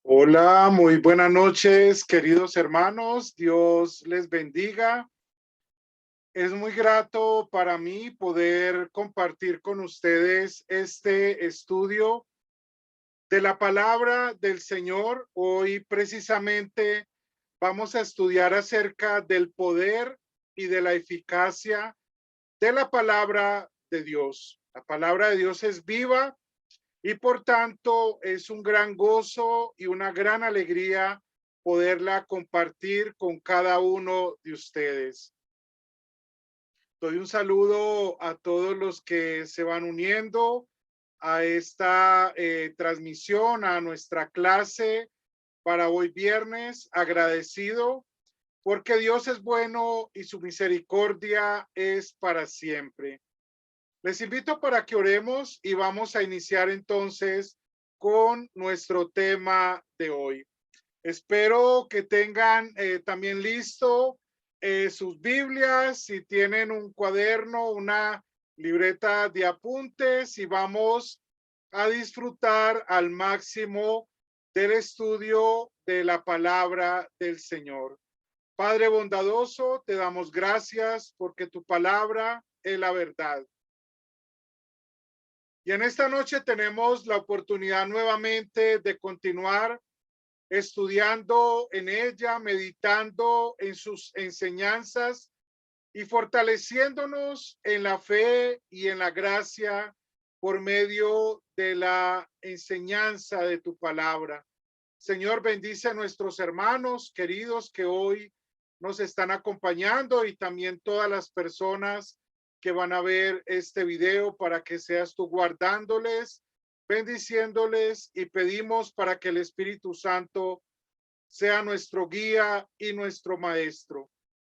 Hola, muy buenas noches, queridos hermanos. Dios les bendiga. Es muy grato para mí poder compartir con ustedes este estudio de la palabra del Señor. Hoy precisamente vamos a estudiar acerca del poder y de la eficacia de la palabra de Dios. La palabra de Dios es viva y por tanto es un gran gozo y una gran alegría poderla compartir con cada uno de ustedes. Doy un saludo a todos los que se van uniendo a esta transmisión, a nuestra clase para hoy viernes. Agradecido porque Dios es bueno y su misericordia es para siempre. Les invito para que oremos y vamos a iniciar entonces con nuestro tema de hoy. Espero que tengan también listo sus Biblias, si tienen un cuaderno, una libreta de apuntes, y vamos a disfrutar al máximo del estudio de la palabra del Señor. Padre bondadoso, te damos gracias porque tu palabra es la verdad. Y en esta noche tenemos la oportunidad nuevamente de continuar estudiando en ella, meditando en sus enseñanzas y fortaleciéndonos en la fe y en la gracia por medio de la enseñanza de tu palabra. Señor, bendice a nuestros hermanos queridos que hoy nos están acompañando y también todas las personas que van a ver este video, para que seas tú guardándoles, bendiciéndoles, y pedimos para que el Espíritu Santo sea nuestro guía y nuestro maestro.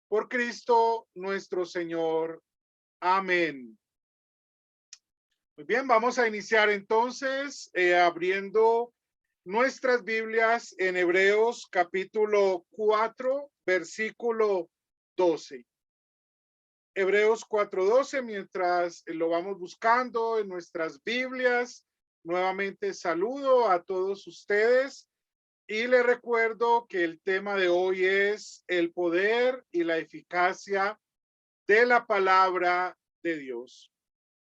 Por Cristo nuestro Señor. Amén. Muy bien, vamos a iniciar entonces abriendo nuestras Biblias en Hebreos capítulo 4, versículo 12. Hebreos 4:12, mientras lo vamos buscando en nuestras Biblias. Nuevamente saludo a todos ustedes y les recuerdo que el tema de hoy es el poder y la eficacia de la palabra de Dios.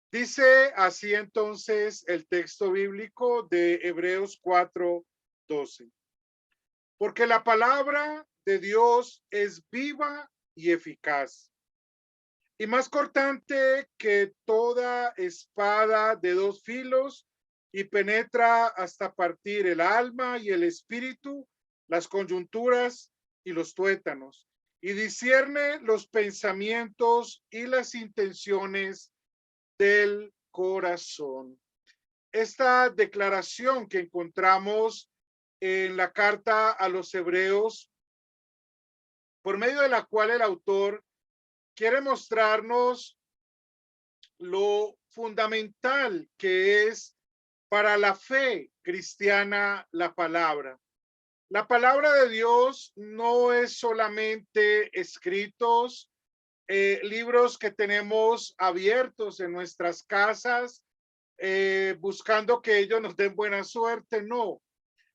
Dice así entonces el texto bíblico de Hebreos 4:12. Porque la palabra de Dios es viva y eficaz, y más cortante que toda espada de dos filos, y penetra hasta partir el alma y el espíritu, las coyunturas y los tuétanos, y discierne los pensamientos y las intenciones del corazón. Esta declaración que encontramos en la carta a los Hebreos, por medio de la cual el autor quiere mostrarnos lo fundamental que es para la fe cristiana la palabra. La palabra de Dios no es solamente escritos, libros que tenemos abiertos en nuestras casas, buscando que ellos nos den buena suerte. No,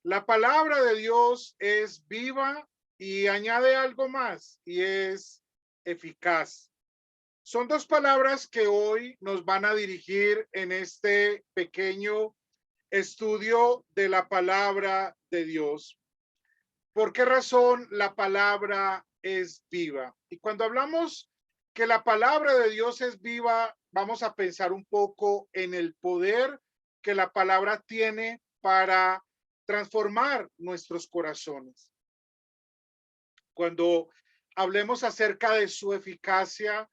la palabra de Dios es viva y añade algo más, y es eficaz. Son dos palabras que hoy nos van a dirigir en este pequeño estudio de la palabra de Dios. ¿Por qué razón la palabra es viva? Y cuando hablamos que la palabra de Dios es viva, vamos a pensar un poco en el poder que la palabra tiene para transformar nuestros corazones. Cuando hablemos acerca de su eficacia,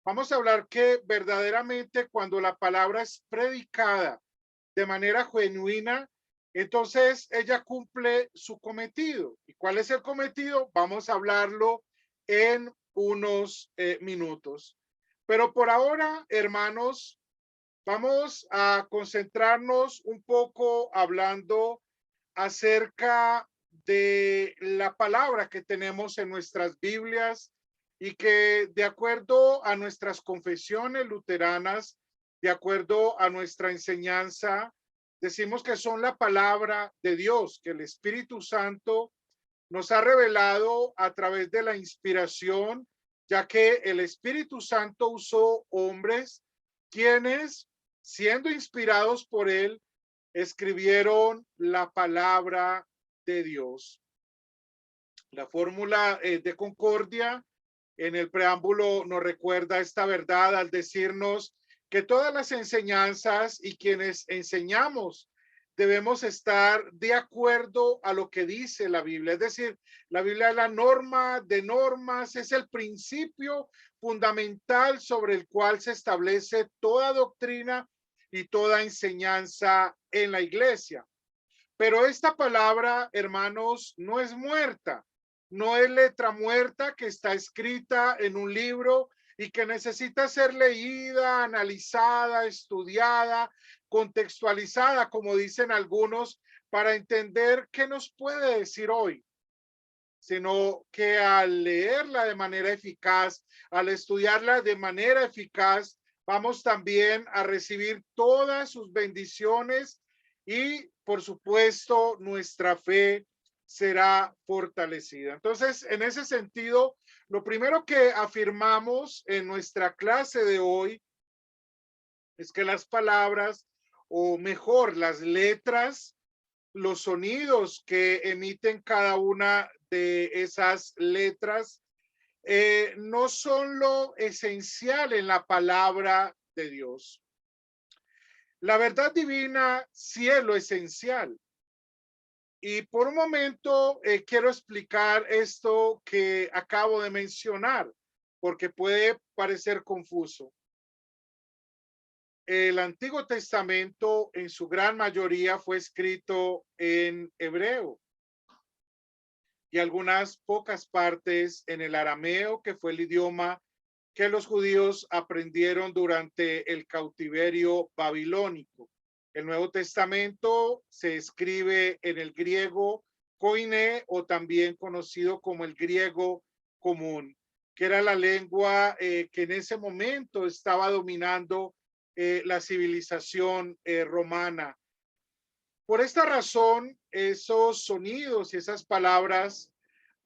vamos a hablar que verdaderamente cuando la palabra es predicada de manera genuina, entonces ella cumple su cometido. ¿Y cuál es el cometido? Vamos a hablarlo en unos minutos. Pero por ahora, hermanos, vamos a concentrarnos un poco hablando acerca de la palabra que tenemos en nuestras Biblias, y que de acuerdo a nuestras confesiones luteranas de acuerdo a nuestra enseñanza, decimos que son la palabra de Dios, que el Espíritu Santo nos ha revelado a través de la inspiración, ya que el Espíritu Santo usó hombres quienes, siendo inspirados por él, escribieron la palabra de Dios. La fórmula de concordia en el preámbulo nos recuerda esta verdad al decirnos que todas las enseñanzas y quienes enseñamos debemos estar de acuerdo a lo que dice la Biblia. Es decir, la Biblia es la norma de normas, es el principio fundamental sobre el cual se establece toda doctrina y toda enseñanza en la iglesia. Pero esta palabra, hermanos, no es muerta, no es letra muerta que está escrita en un libro y que necesita ser leída, analizada, estudiada, contextualizada, como dicen algunos, para entender qué nos puede decir hoy, sino que al leerla de manera eficaz, al estudiarla de manera eficaz, vamos también a recibir todas sus bendiciones y, por supuesto, nuestra fe será fortalecida. Entonces, en ese sentido, lo primero que afirmamos en nuestra clase de hoy es que las palabras, o mejor, las letras, los sonidos que emiten cada una de esas letras, no son lo esencial en la palabra de Dios. La verdad divina sí es lo esencial. Y por un momento quiero explicar esto que acabo de mencionar, porque puede parecer confuso. El Antiguo Testamento en su gran mayoría fue escrito en hebreo y algunas pocas partes en el arameo, que fue el idioma que los judíos aprendieron durante el cautiverio babilónico. El Nuevo Testamento se escribe en el griego koiné, o también conocido como el griego común, que era la lengua que en ese momento estaba dominando la civilización romana. Por esta razón, esos sonidos y esas palabras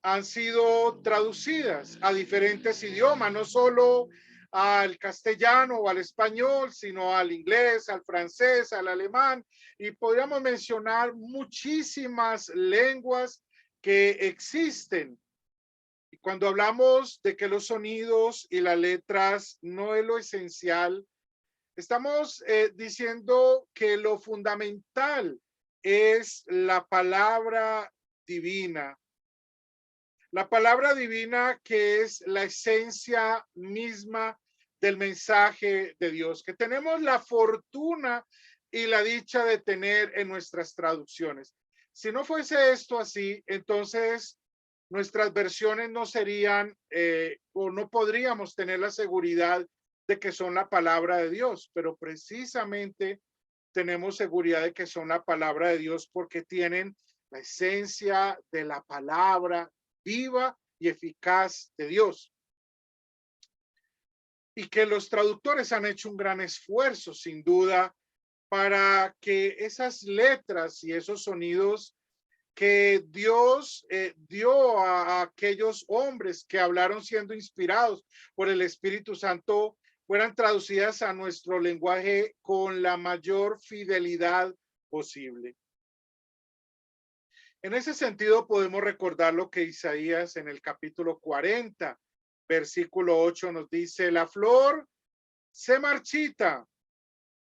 han sido traducidas a diferentes idiomas, no solo al castellano o al español, sino al inglés, al francés, al alemán, y podríamos mencionar muchísimas lenguas que existen. Y cuando hablamos de que los sonidos y las letras no es lo esencial, estamos diciendo que lo fundamental es la palabra divina. La palabra divina, que es la esencia misma del mensaje de Dios, que tenemos la fortuna y la dicha de tener en nuestras traducciones. Si no fuese esto así, entonces nuestras versiones no serían o no podríamos tener la seguridad de que son la palabra de Dios, pero precisamente tenemos seguridad de que son la palabra de Dios porque tienen la esencia de la palabra viva y eficaz de Dios. Y que los traductores han hecho un gran esfuerzo, sin duda, para que esas letras y esos sonidos que Dios dio a aquellos hombres que hablaron siendo inspirados por el Espíritu Santo fueran traducidas a nuestro lenguaje con la mayor fidelidad posible. En ese sentido, podemos recordar lo que Isaías en el capítulo 40, versículo 8 nos dice: la flor se marchita,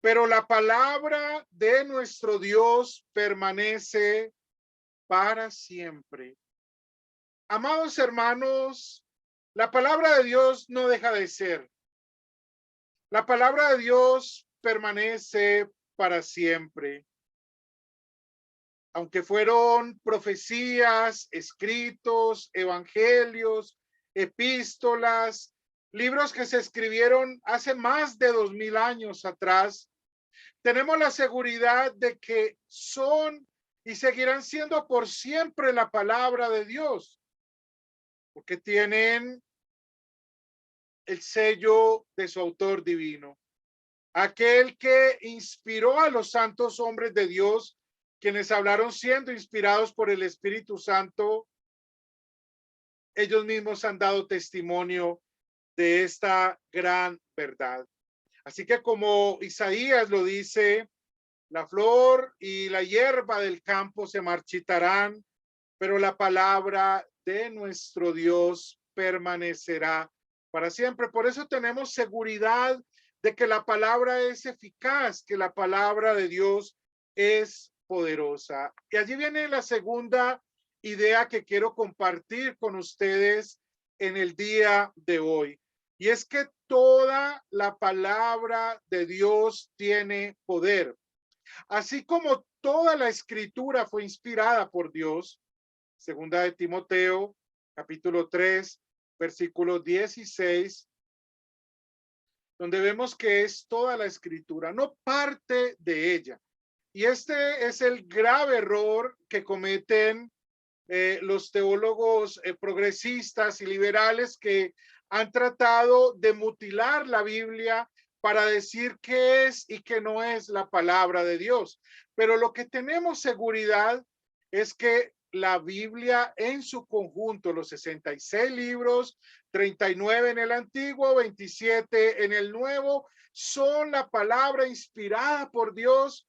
pero la palabra de nuestro Dios permanece para siempre. Amados hermanos, la palabra de Dios no deja de ser. La palabra de Dios permanece para siempre. Aunque fueron profecías, escritos, evangelios, epístolas, libros que se escribieron hace más de 2000 años atrás, tenemos la seguridad de que son y seguirán siendo por siempre la palabra de Dios, porque tienen el sello de su autor divino. aquel que inspiró a los santos hombres de Dios, quienes hablaron siendo inspirados por el Espíritu Santo. Ellos mismos han dado testimonio de esta gran verdad. Así que como Isaías lo dice, la flor y la hierba del campo se marchitarán, pero la palabra de nuestro Dios permanecerá para siempre. Por eso tenemos seguridad de que la palabra es eficaz, que la palabra de Dios es poderosa. Y allí viene la segunda idea que quiero compartir con ustedes en el día de hoy. Y es que toda la palabra de Dios tiene poder. Así como toda la escritura fue inspirada por Dios, segunda de Timoteo, capítulo 3, versículo 16, donde vemos que es toda la escritura, no parte de ella. Y este es el grave error que cometen los teólogos progresistas y liberales que han tratado de mutilar la Biblia para decir qué es y qué no es la palabra de Dios. Pero lo que tenemos seguridad es que la Biblia en su conjunto, los 66 libros, 39 en el Antiguo, 27 en el Nuevo, son la palabra inspirada por Dios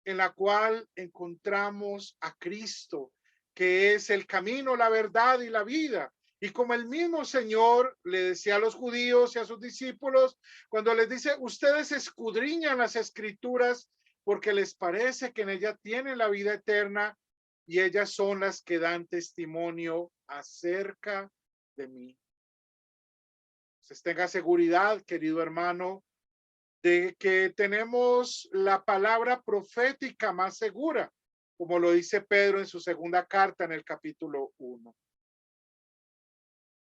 en la cual encontramos a Cristo, que es el camino, la verdad y la vida. Y como el mismo Señor le decía a los judíos y a sus discípulos, cuando les dice, ustedes escudriñan las escrituras porque les parece que en ellas tienen la vida eterna y ellas son las que dan testimonio acerca de mí. Entonces tenga seguridad, querido hermano, de que tenemos la palabra profética más segura, como lo dice Pedro en su segunda carta en el capítulo 1.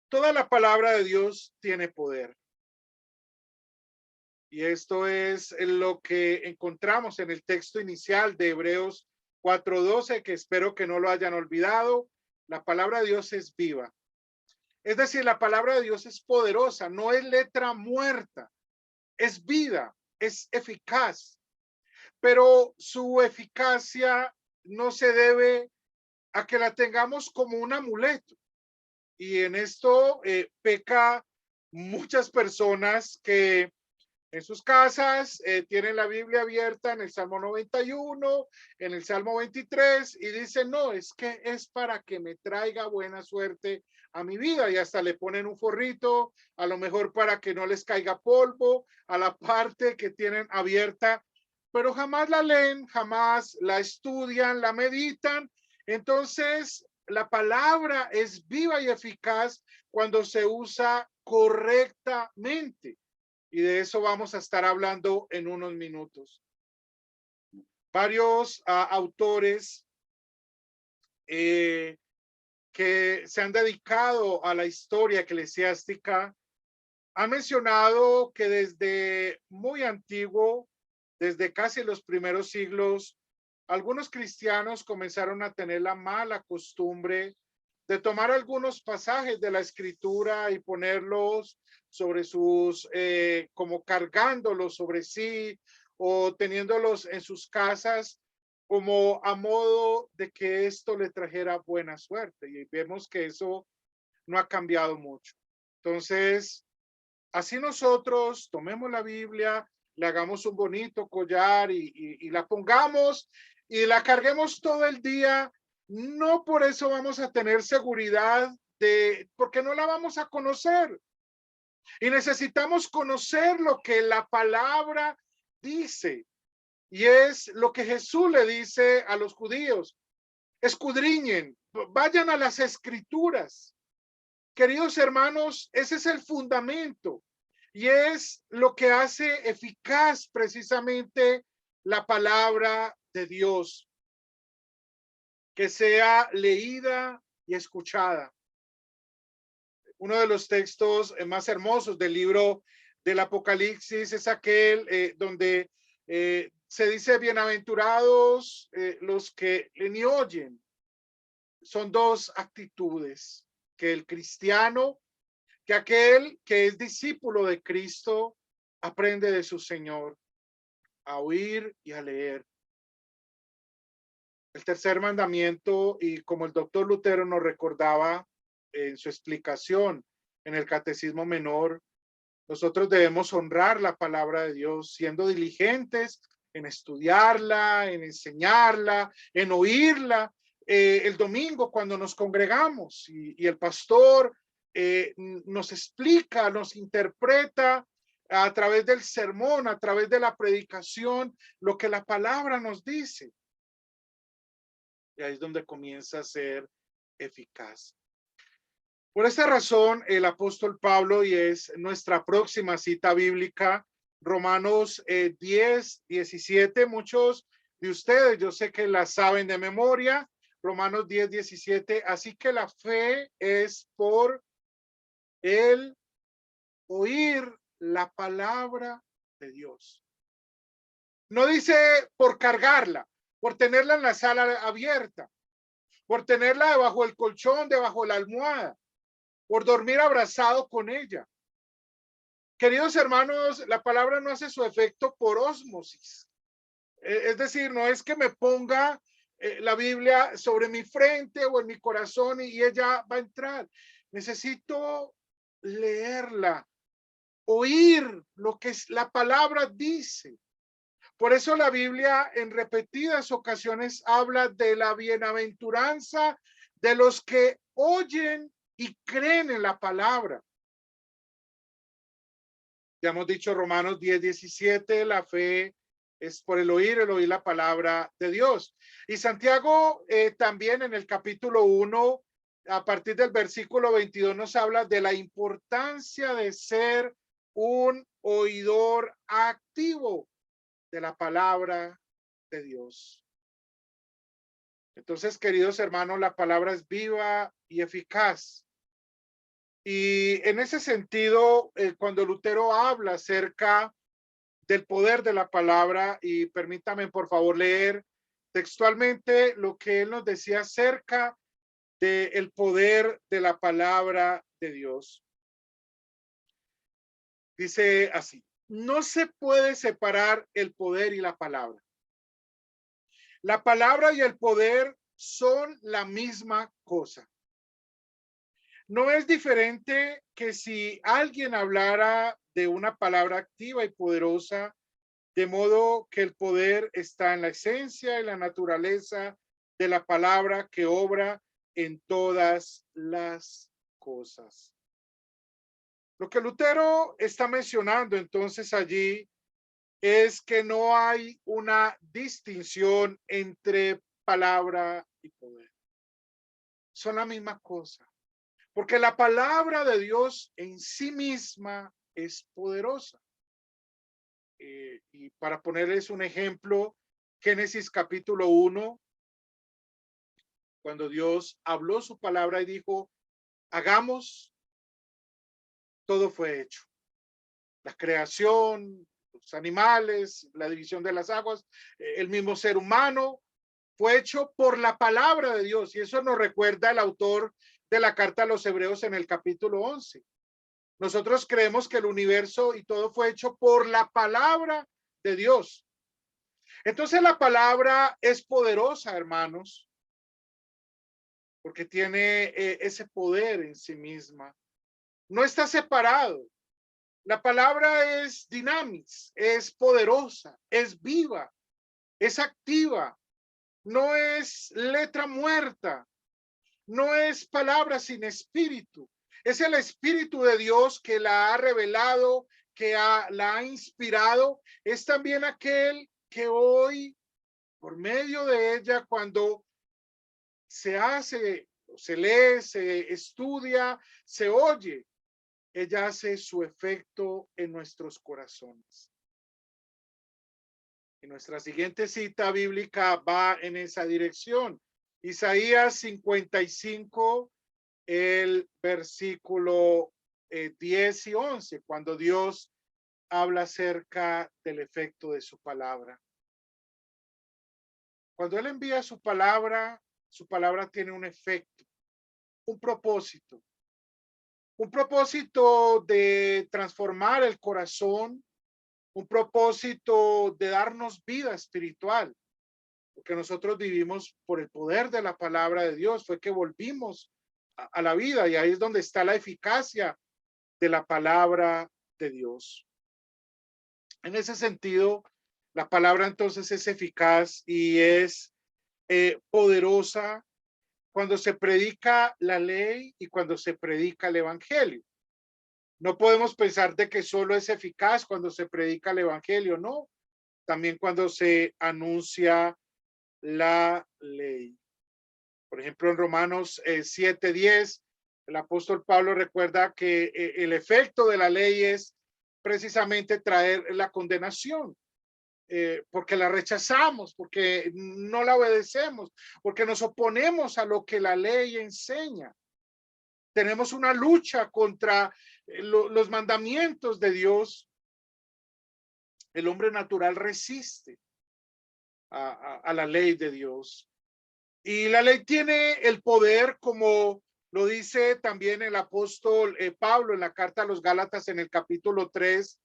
Toda la palabra de Dios tiene poder. Y esto es lo que encontramos en el texto inicial de Hebreos 4:12, que espero que no lo hayan olvidado. La palabra de Dios es viva. Es decir, la palabra de Dios es poderosa, no es letra muerta, es vida, es eficaz. Pero su eficacia no se debe a que la tengamos como un amuleto. Y en esto peca muchas personas que en sus casas tienen la Biblia abierta en el Salmo 91, en el Salmo 23 y dicen, no, es que es para que me traiga buena suerte a mi vida y hasta le ponen un forrito, a lo mejor para que no les caiga polvo a la parte que tienen abierta, pero jamás la leen, jamás la estudian, la meditan. Entonces, la palabra es viva y eficaz cuando se usa correctamente. Y de eso vamos a estar hablando en unos minutos. Varios autores que se han dedicado a la historia eclesiástica han mencionado que desde muy antiguo, desde casi los primeros siglos, algunos cristianos comenzaron a tener la mala costumbre de tomar algunos pasajes de la escritura y ponerlos sobre sus, como cargándolos sobre sí o teniéndolos en sus casas como a modo de que esto le trajera buena suerte. Y vemos que eso no ha cambiado mucho. Entonces, así nosotros tomemos la Biblia, le hagamos un bonito collar y la pongamos y la carguemos todo el día, no por eso vamos a tener seguridad porque no la vamos a conocer. Y necesitamos conocer lo que la palabra dice. Y es lo que Jesús le dice a los judíos. Escudriñen, vayan a las escrituras. Queridos hermanos, ese es el fundamento y es lo que hace eficaz precisamente la palabra de Dios, que sea leída y escuchada. Uno de los textos más hermosos del libro del Apocalipsis es aquel donde se dice bienaventurados los que ni oyen. Son dos actitudes, que el cristiano, que aquel que es discípulo de Cristo aprende de su Señor a oír y a leer. El tercer mandamiento, y como el doctor Lutero nos recordaba en su explicación en el Catecismo Menor, nosotros debemos honrar la palabra de Dios, siendo diligentes en estudiarla, en enseñarla, en oírla. El domingo cuando nos congregamos y el pastor nos explica, nos interpreta a través del sermón, a través de la predicación, lo que la palabra nos dice. Y ahí es donde comienza a ser eficaz. Por esta razón, el apóstol Pablo, y es nuestra próxima cita bíblica, Romanos 10, 17, muchos de ustedes, yo sé que la saben de memoria, Romanos 10, 17, así que la fe es por el oír la palabra de Dios. No dice por cargarla, por tenerla en la sala abierta, por tenerla debajo del colchón, debajo de la almohada, por dormir abrazado con ella. Queridos hermanos, la palabra no hace su efecto por ósmosis. Es decir, no es que me ponga la Biblia sobre mi frente o en mi corazón y ella va a entrar. Necesito leerla, oír lo que la palabra dice. Por eso la Biblia en repetidas ocasiones habla de la bienaventuranza de los que oyen y creen en la palabra. Ya hemos dicho Romanos 10, 17, la fe es por el oír la palabra de Dios. Y Santiago también en el capítulo 1, a partir del versículo 22, nos habla de la importancia de ser un oidor activo de la palabra de Dios. Entonces, queridos hermanos, la palabra es viva y eficaz. Y en ese sentido, cuando Lutero habla acerca del poder de la palabra, y permítame por favor leer textualmente lo que él nos decía acerca del poder de la palabra de Dios. Dice así: no se puede separar el poder y la palabra. La palabra y el poder son la misma cosa. No es diferente que si alguien hablara de una palabra activa y poderosa, de modo que el poder está en la esencia y la naturaleza de la palabra que obra en todas las cosas. Lo que Lutero está mencionando entonces allí es que no hay una distinción entre palabra y poder. Son la misma cosa. Porque la palabra de Dios en sí misma es poderosa. Y para ponerles un ejemplo, Génesis capítulo 1, cuando Dios habló su palabra y dijo, hagamos, todo fue hecho. La creación, los animales, la división de las aguas, el mismo ser humano, fue hecho por la palabra de Dios. Y eso nos recuerda el autor de la carta a los Hebreos en el capítulo 11. Nosotros creemos que el universo y todo fue hecho por la palabra de Dios. Entonces la palabra es poderosa, hermanos, porque tiene ese poder en sí misma. No está separado. La palabra es dinámica, es poderosa, es viva, es activa, no es letra muerta, no es palabra sin espíritu. Es el Espíritu de Dios que la ha revelado, que la ha inspirado. Es también aquel que hoy, por medio de ella, cuando se hace, se lee, se estudia, se oye, ella hace su efecto en nuestros corazones. Y nuestra siguiente cita bíblica va en esa dirección. Isaías 55, el versículo 10 y 11, cuando Dios habla acerca del efecto de su palabra. Cuando Él envía su palabra tiene un efecto, un propósito de transformar el corazón, un propósito de darnos vida espiritual, porque nosotros vivimos por el poder de la palabra de Dios, fue que volvimos a la vida, y ahí es donde está la eficacia de la palabra de Dios. En ese sentido, la palabra entonces es eficaz y es poderosa cuando se predica la ley y cuando se predica el evangelio. No podemos pensar de que solo es eficaz cuando se predica el evangelio, no. También cuando se anuncia la ley. Por ejemplo, en Romanos 7:10, el apóstol Pablo recuerda que el efecto de la ley es precisamente traer la condenación, porque la rechazamos, porque no la obedecemos, porque nos oponemos a lo que la ley enseña. Tenemos una lucha contra los mandamientos de Dios. El hombre natural resiste a la ley de Dios. Y la ley tiene el poder, como lo dice también el apóstol Pablo en la carta a los Gálatas en el capítulo 3.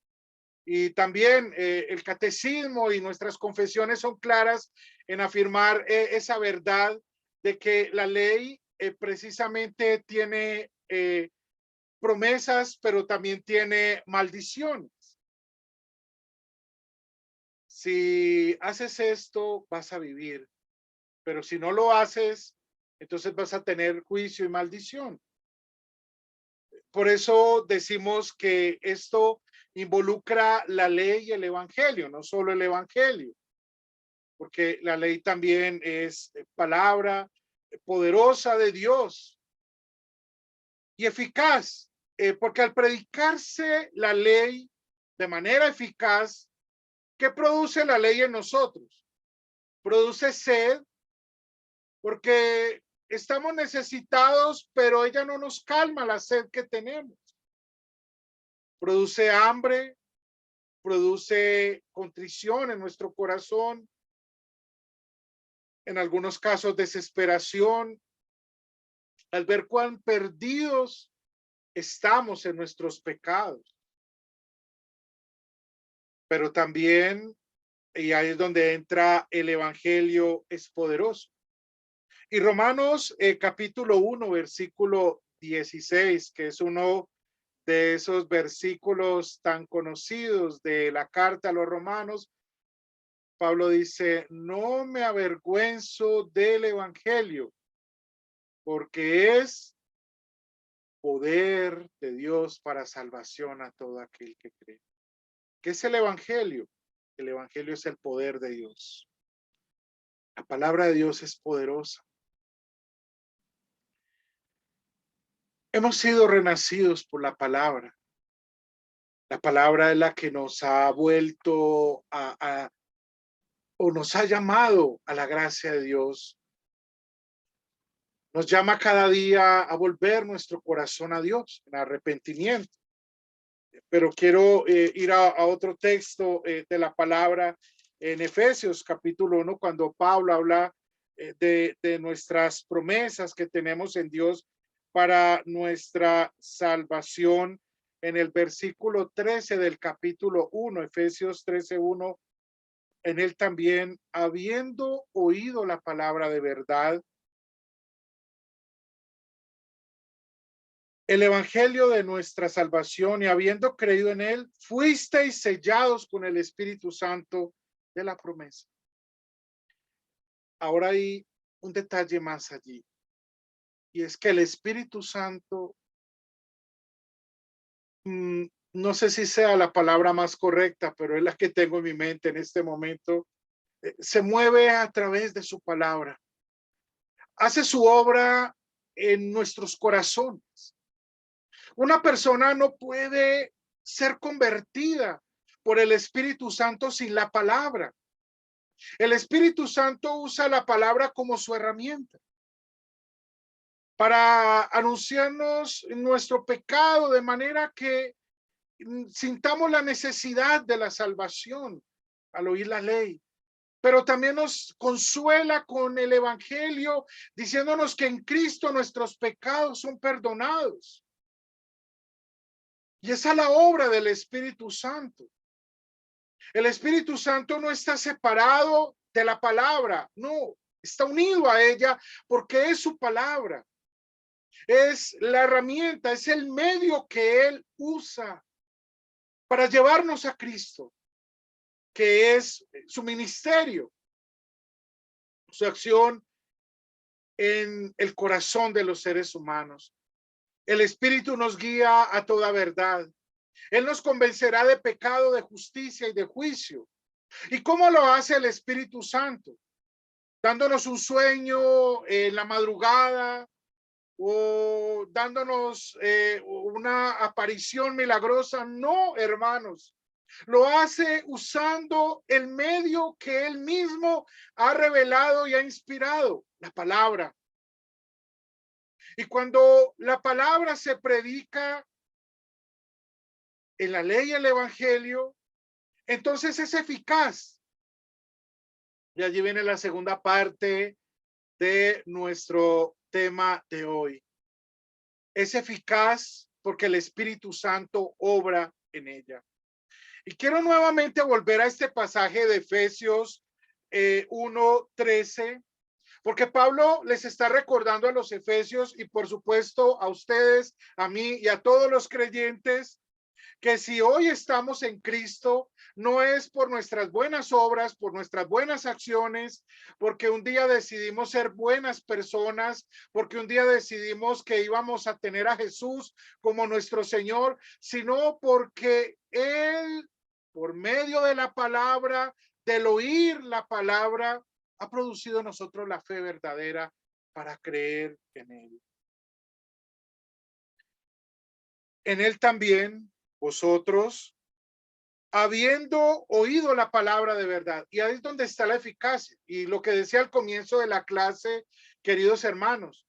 Y también el catecismo y nuestras confesiones son claras en afirmar esa verdad de que la ley precisamente tiene promesas, pero también tiene maldiciones. Si haces esto, vas a vivir, pero si no lo haces, entonces vas a tener juicio y maldición. Por eso decimos que esto involucra la ley y el evangelio, no solo el evangelio, porque la ley también es palabra poderosa de Dios y eficaz, porque al predicarse la ley de manera eficaz, ¿qué produce la ley en nosotros? Produce sed, porque estamos necesitados, pero ella no nos calma la sed que tenemos. Produce hambre, produce contrición en nuestro corazón, en algunos casos desesperación, al ver cuán perdidos estamos en nuestros pecados. Pero también, y ahí es donde entra el evangelio, es poderoso. Y Romanos capítulo 1, versículo 16, que es uno de esos versículos tan conocidos de la carta a los romanos, Pablo dice, no me avergüenzo del evangelio, porque es poder de Dios para salvación a todo aquel que cree. ¿Qué es el evangelio? El evangelio es el poder de Dios. La palabra de Dios es poderosa. Hemos sido renacidos por la palabra. La palabra es la que nos ha vuelto o nos ha llamado a la gracia de Dios. Nos llama cada día a volver nuestro corazón a Dios en arrepentimiento. Pero quiero ir a otro texto de la palabra en Efesios capítulo 1, cuando Pablo habla de nuestras promesas que tenemos en Dios para nuestra salvación. En el versículo 13 del capítulo 1, Efesios 13:1, en él también, habiendo oído la palabra de verdad, el evangelio de nuestra salvación, y habiendo creído en él, fuisteis sellados con el Espíritu Santo de la promesa. Ahora hay un detalle más allí, y es que el Espíritu Santo, no sé si sea la palabra más correcta, pero es la que tengo en mi mente en este momento, se mueve a través de su palabra, hace su obra en nuestros corazones. Una persona no puede ser convertida por el Espíritu Santo sin la palabra. El Espíritu Santo usa la palabra como su herramienta para anunciarnos nuestro pecado, de manera que sintamos la necesidad de la salvación al oír la ley. Pero también nos consuela con el evangelio, diciéndonos que en Cristo nuestros pecados son perdonados. Y esa es la obra del Espíritu Santo. El Espíritu Santo no está separado de la palabra, no, está unido a ella porque es su palabra. Es la herramienta, es el medio que Él usa para llevarnos a Cristo, que es su ministerio, su acción en el corazón de los seres humanos. El Espíritu nos guía a toda verdad. Él nos convencerá de pecado, de justicia y de juicio. ¿Y cómo lo hace el Espíritu Santo? Dándonos un sueño en la madrugada o dándonos una aparición milagrosa. No, hermanos. Lo hace usando el medio que Él mismo ha revelado y ha inspirado, la palabra. Y cuando la palabra se predica en la ley y el evangelio, entonces es eficaz. Y allí viene la segunda parte de nuestro tema de hoy. Es eficaz porque el Espíritu Santo obra en ella. Y quiero nuevamente volver a este pasaje de Efesios 1:13, porque Pablo les está recordando a los efesios y por supuesto a ustedes, a mí y a todos los creyentes, que si hoy estamos en Cristo, no es por nuestras buenas obras, por nuestras buenas acciones, porque un día decidimos ser buenas personas, porque un día decidimos que íbamos a tener a Jesús como nuestro Señor, sino porque Él, por medio de la palabra, del oír la palabra, ha producido en nosotros la fe verdadera para creer en Él. En Él también vosotros, habiendo oído la palabra de verdad, y ahí es donde está la eficacia. Y lo que decía al comienzo de la clase, queridos hermanos,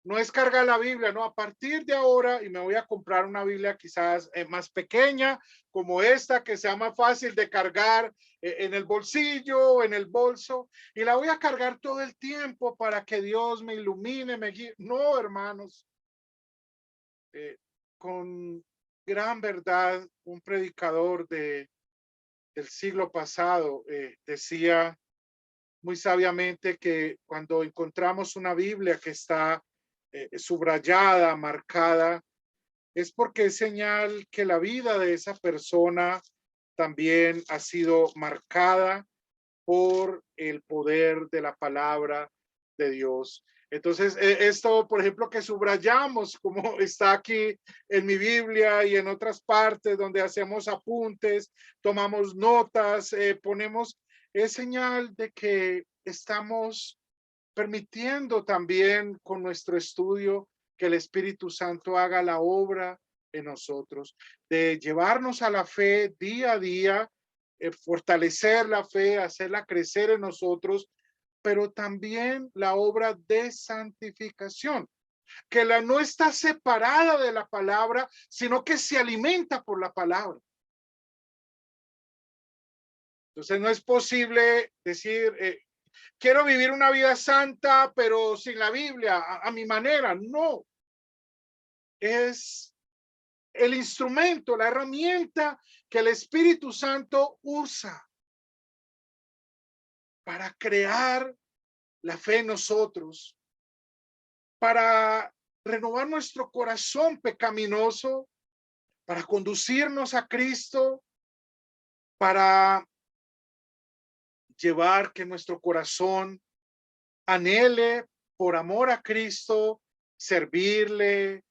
no es cargar la Biblia, no, a partir de ahora, y me voy a comprar una Biblia quizás más pequeña, como esta, que sea más fácil de cargar en el bolsillo, en el bolso, y la voy a cargar todo el tiempo para que Dios me ilumine, me guíe. No, hermanos, con gran verdad, un predicador del siglo pasado decía muy sabiamente que cuando encontramos una Biblia que está subrayada, marcada, es porque es señal que la vida de esa persona también ha sido marcada por el poder de la palabra de Dios. Entonces, esto, por ejemplo, que subrayamos, como está aquí en mi Biblia y en otras partes donde hacemos apuntes, tomamos notas, ponemos, es señal de que estamos permitiendo también con nuestro estudio que el Espíritu Santo haga la obra en nosotros, de llevarnos a la fe día a día, fortalecer la fe, hacerla crecer en nosotros, pero también la obra de santificación, que la no está separada de la palabra, sino que se alimenta por la palabra. Entonces no es posible decir, quiero vivir una vida santa, pero sin la Biblia, a mi manera. No, es el instrumento, la herramienta que el Espíritu Santo usa para crear la fe en nosotros, para renovar nuestro corazón pecaminoso, para conducirnos a Cristo, para llevar que nuestro corazón anhele por amor a Cristo, servirle,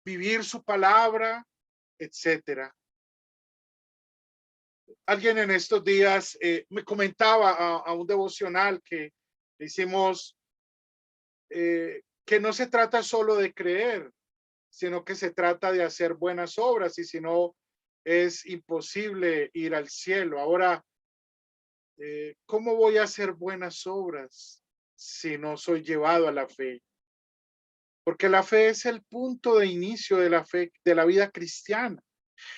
vivir su palabra, etcétera. Alguien en estos días me comentaba a un devocional que hicimos que no se trata solo de creer, sino que se trata de hacer buenas obras y si no es imposible ir al cielo. Ahora, ¿cómo voy a hacer buenas obras si no soy llevado a la fe? Porque la fe es el punto de inicio de la fe, de la vida cristiana.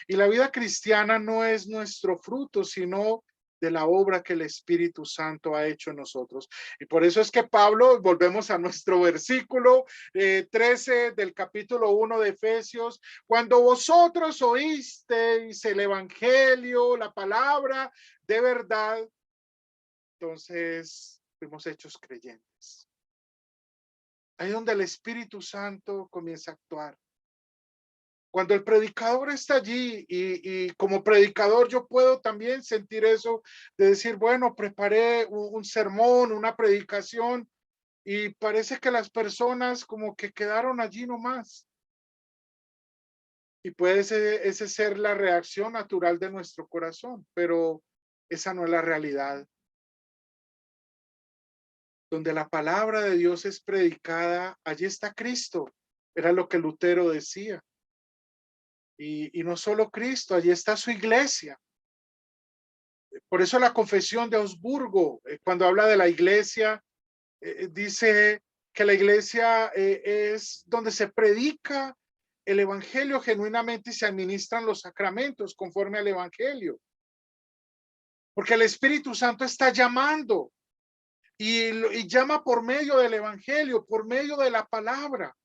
Y la vida cristiana no es nuestro fruto, sino de la obra que el Espíritu Santo ha hecho en nosotros. Y por eso es que Pablo, volvemos a nuestro versículo 13 del capítulo 1 de Efesios, cuando vosotros oísteis el evangelio, la palabra de verdad, entonces fuimos hechos creyentes. Ahí es donde el Espíritu Santo comienza a actuar. Cuando el predicador está allí y como predicador yo puedo también sentir eso de decir, bueno, preparé un sermón, una predicación y parece que las personas como que quedaron allí nomás. Y puede ese ser la reacción natural de nuestro corazón, pero esa no es la realidad. Donde la palabra de Dios es predicada, allí está Cristo. Era lo que Lutero decía. Y no solo Cristo, allí está su iglesia. Por eso la confesión de Augsburgo, cuando habla de la iglesia, dice que la iglesia es donde se predica el evangelio genuinamente y se administran los sacramentos conforme al evangelio. Porque el Espíritu Santo está llamando y llama por medio del evangelio, por medio de la palabra.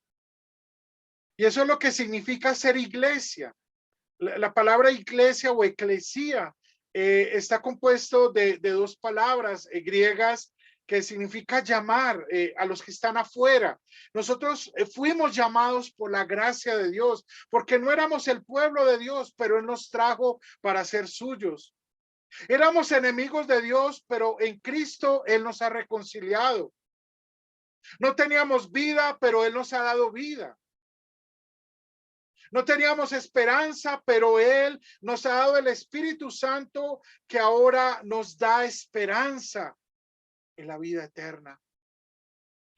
Y eso es lo que significa ser iglesia. La palabra iglesia o eclesía está compuesto de dos palabras griegas que significa llamar a los que están afuera. Nosotros fuimos llamados por la gracia de Dios, porque no éramos el pueblo de Dios, pero Él nos trajo para ser suyos. Éramos enemigos de Dios, pero en Cristo Él nos ha reconciliado. No teníamos vida, pero Él nos ha dado vida. No teníamos esperanza, pero Él nos ha dado el Espíritu Santo que ahora nos da esperanza en la vida eterna.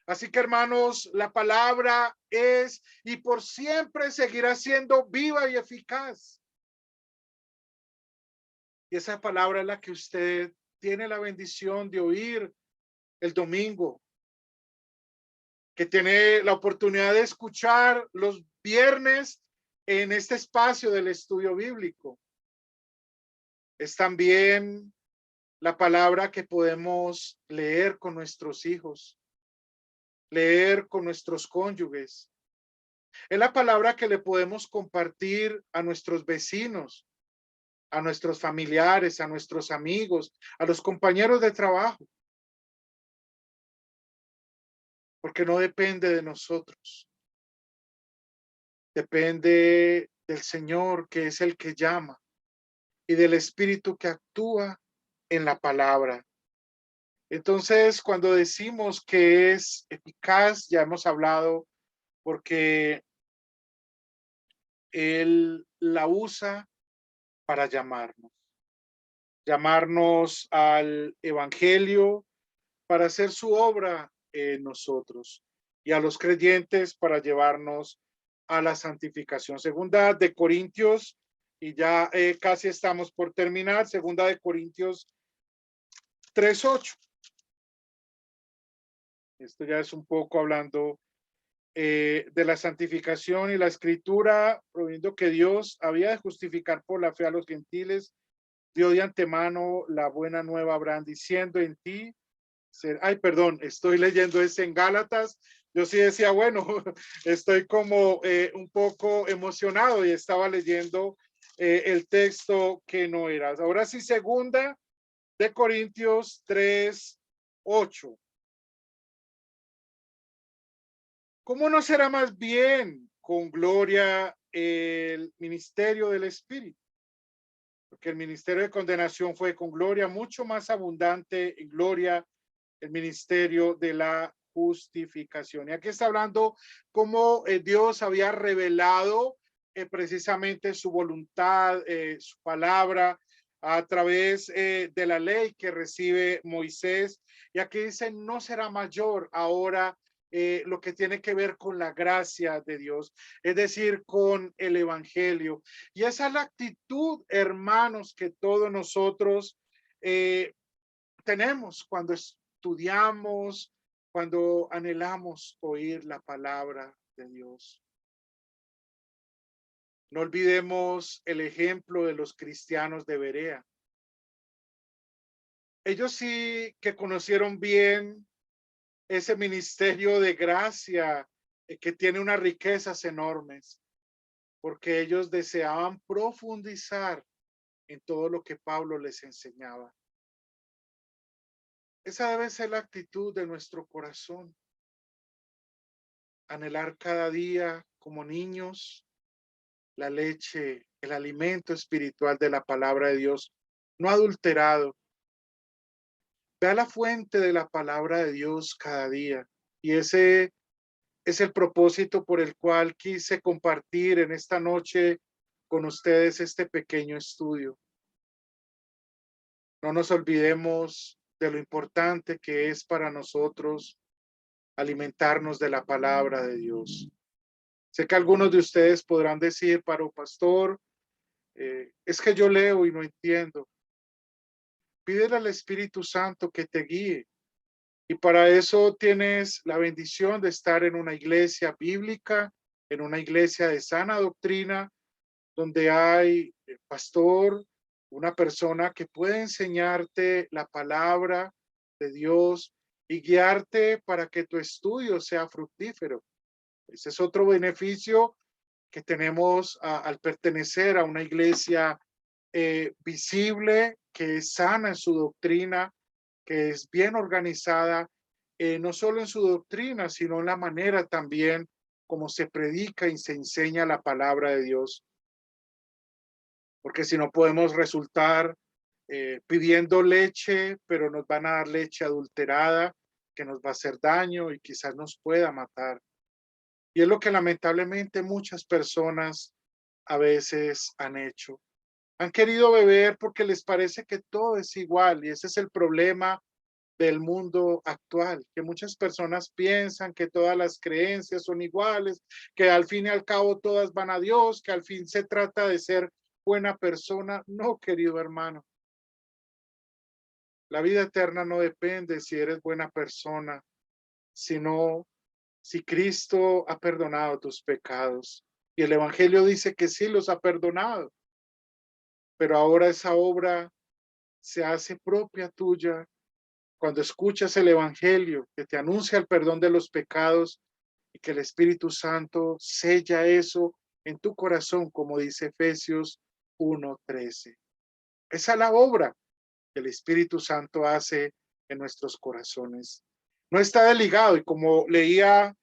Así que hermanos, la palabra es y por siempre seguirá siendo viva y eficaz. Y esa palabra es la que usted tiene la bendición de oír el domingo, que tiene la oportunidad de escuchar los viernes en este espacio del estudio bíblico. Es también la palabra que podemos leer con nuestros hijos, leer con nuestros cónyuges. Es la palabra que le podemos compartir a nuestros vecinos, a nuestros familiares, a nuestros amigos, a los compañeros de trabajo. Porque no depende de nosotros. Depende del Señor, que es el que llama, y del Espíritu que actúa en la palabra. Entonces, cuando decimos que es eficaz, ya hemos hablado, porque Él la usa para llamarnos al Evangelio, para hacer su obra en nosotros, y a los creyentes para llevarnos a la santificación. Segunda de Corintios, y ya casi estamos por terminar, segunda de Corintios 3:8. Esto ya es un poco hablando de la santificación y la escritura, proveyendo que Dios había de justificar por la fe a los gentiles, dio de antemano la buena nueva a Abraham, diciendo en ti, ay, perdón, estoy leyendo ese en Gálatas. Yo sí decía, bueno, estoy como un poco emocionado y estaba leyendo el texto que no era. Ahora sí, segunda de Corintios 3:8. ¿Cómo no será más bien con gloria el ministerio del Espíritu? Porque el ministerio de condenación fue con gloria mucho más abundante en gloria el ministerio de la justificación. Y aquí está hablando cómo Dios había revelado precisamente su voluntad, su palabra a través de la ley que recibe Moisés. Y aquí dice, no será mayor ahora lo que tiene que ver con la gracia de Dios, es decir, con el evangelio. Y esa es la actitud, hermanos, que todos nosotros tenemos cuando estudiamos, cuando anhelamos oír la palabra de Dios. No olvidemos el ejemplo de los cristianos de Berea. ellos sí que conocieron bien ese ministerio de gracia que tiene unas riquezas enormes, porque ellos deseaban profundizar en todo lo que Pablo les enseñaba. Esa debe ser la actitud de nuestro corazón, anhelar cada día como niños la leche, el alimento espiritual de la palabra de Dios, no adulterado. Ve a la fuente de la palabra de Dios cada día. Y ese es el propósito por el cual quise compartir en esta noche con ustedes este pequeño estudio. No nos olvidemos de lo importante que es para nosotros alimentarnos de la palabra de Dios. Sé que algunos de ustedes podrán decir, pero pastor, es que yo leo y no entiendo. Pídele al Espíritu Santo que te guíe. Y para eso tienes la bendición de estar en una iglesia bíblica, en una iglesia de sana doctrina, donde hay pastor, una persona que puede enseñarte la palabra de Dios y guiarte para que tu estudio sea fructífero. Ese es otro beneficio que tenemos al pertenecer a una iglesia visible, que es sana en su doctrina, que es bien organizada, no solo en su doctrina, sino en la manera también como se predica y se enseña la palabra de Dios. Porque si no podemos resultar pidiendo leche, pero nos van a dar leche adulterada, que nos va a hacer daño y quizás nos pueda matar. Y es lo que lamentablemente muchas personas a veces han hecho. Han querido beber porque les parece que todo es igual y ese es el problema del mundo actual, que muchas personas piensan que todas las creencias son iguales, que al fin y al cabo todas van a Dios, que al fin se trata de ser buena persona. No, querido hermano, la vida eterna no depende si eres buena persona, sino si Cristo ha perdonado tus pecados. Y el Evangelio dice que sí los ha perdonado, pero ahora esa obra se hace propia tuya cuando escuchas el Evangelio que te anuncia el perdón de los pecados y que el Espíritu Santo sella eso en tu corazón, como dice Efesios 1:13. Esa es la obra que el Espíritu Santo hace en nuestros corazones. No está desligado y como leía,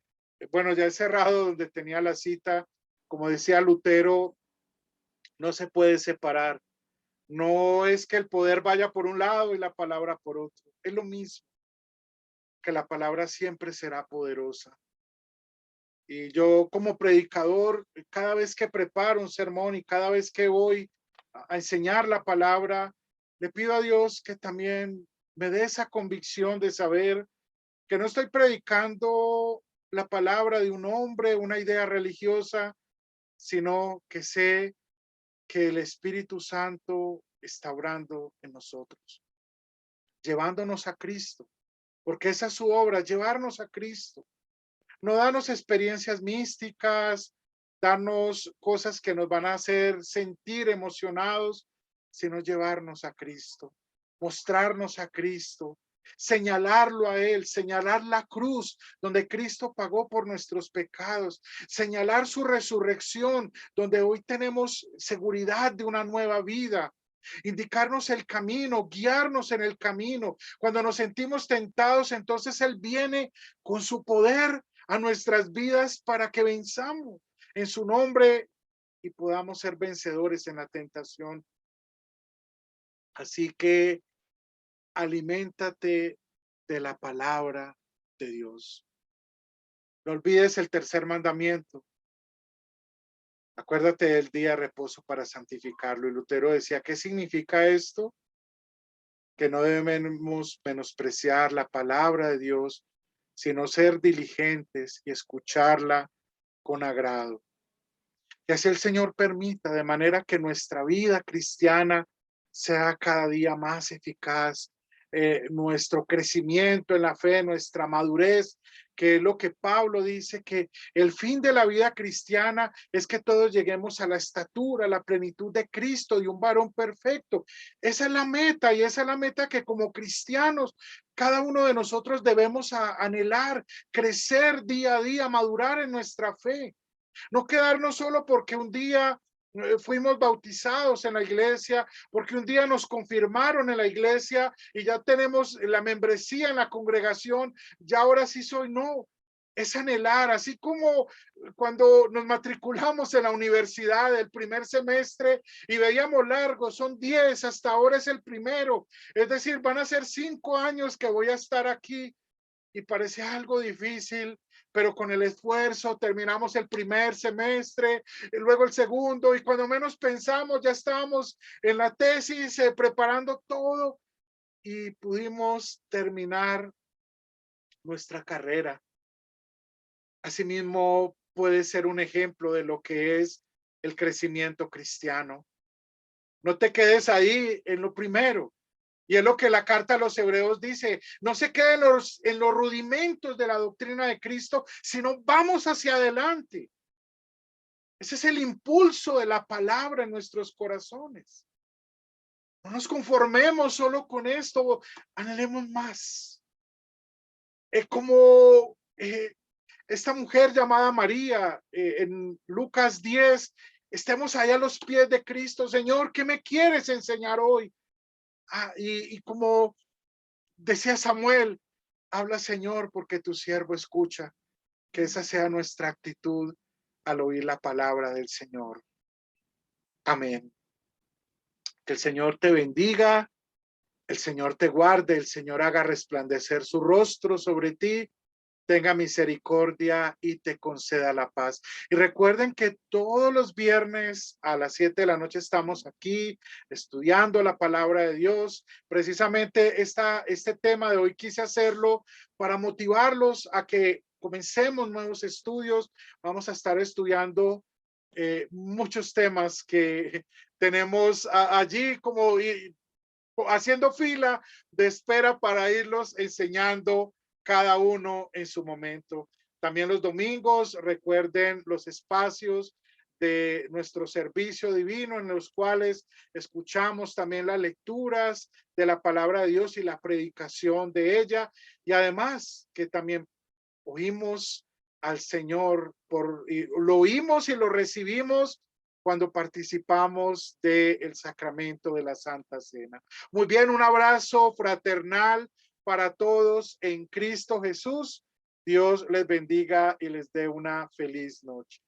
bueno, ya he cerrado donde tenía la cita, como decía Lutero, no se puede separar. No es que el poder vaya por un lado y la palabra por otro. Es lo mismo, que la palabra siempre será poderosa. Y yo como predicador, cada vez que preparo un sermón y cada vez que voy a enseñar la palabra, le pido a Dios que también me dé esa convicción de saber que no estoy predicando la palabra de un hombre, una idea religiosa, sino que sé que el Espíritu Santo está obrando en nosotros, llevándonos a Cristo, porque esa es su obra, llevarnos a Cristo. No darnos experiencias místicas, darnos cosas que nos van a hacer sentir emocionados, sino llevarnos a Cristo, mostrarnos a Cristo, señalarlo a Él, señalar la cruz donde Cristo pagó por nuestros pecados, señalar su resurrección donde hoy tenemos seguridad de una nueva vida, indicarnos el camino, guiarnos en el camino. Cuando nos sentimos tentados, entonces Él viene con su poder a nuestras vidas para que venzamos en su nombre y podamos ser vencedores en la tentación. Así que aliméntate de la palabra de Dios. No olvides el tercer mandamiento. Acuérdate del día de reposo para santificarlo. Y Lutero decía, ¿qué significa esto? Que no debemos menospreciar la palabra de Dios, sino ser diligentes y escucharla con agrado. Que así el Señor permita, de manera que nuestra vida cristiana sea cada día más eficaz, nuestro crecimiento en la fe, nuestra madurez, que es lo que Pablo dice, que el fin de la vida cristiana es que todos lleguemos a la estatura, a la plenitud de Cristo, de un varón perfecto. Esa es la meta, y esa es la meta que como cristianos cada uno de nosotros debemos anhelar, crecer día a día, madurar en nuestra fe. No quedarnos solo porque un día fuimos bautizados en la iglesia, porque un día nos confirmaron en la iglesia y ya tenemos la membresía en la congregación, ya ahora sí soy. No, es anhelar, así como cuando nos matriculamos en la universidad el primer semestre y veíamos largo, son 10, hasta ahora es el primero, es decir, van a ser 5 años que voy a estar aquí y parece algo difícil, pero con el esfuerzo terminamos el primer semestre, y luego el segundo, y cuando menos pensamos ya estábamos en la tesis, preparando todo, y pudimos terminar nuestra carrera. Asimismo, puede ser un ejemplo de lo que es el crecimiento cristiano. No te quedes ahí en lo primero. Y es lo que la carta a los hebreos dice, no se quede en los rudimentos de la doctrina de Cristo, sino vamos hacia adelante. Ese es el impulso de la palabra en nuestros corazones. No nos conformemos solo con esto, anhelemos más. Es como esta mujer llamada María en Lucas 10, estemos allá a los pies de Cristo. Señor, ¿qué me quieres enseñar hoy? Y como decía Samuel, habla, Señor, porque tu siervo escucha. Que esa sea nuestra actitud al oír la palabra del Señor. Amén. Que el Señor te bendiga, el Señor te guarde, el Señor haga resplandecer su rostro sobre ti, tenga misericordia y te conceda la paz. Y recuerden que todos los viernes a las 7 de la noche estamos aquí estudiando la palabra de Dios. Precisamente este tema de hoy quise hacerlo para motivarlos a que comencemos nuevos estudios. Vamos a estar estudiando muchos temas que tenemos allí como haciendo fila de espera para irlos enseñando cada uno en su momento. También los domingos, recuerden los espacios de nuestro servicio divino en los cuales escuchamos también las lecturas de la palabra de Dios y la predicación de ella. Y además que también oímos al Señor, lo oímos y lo recibimos cuando participamos del sacramento de la Santa Cena. Muy bien, un abrazo fraternal para todos en Cristo Jesús. Dios les bendiga y les dé una feliz noche.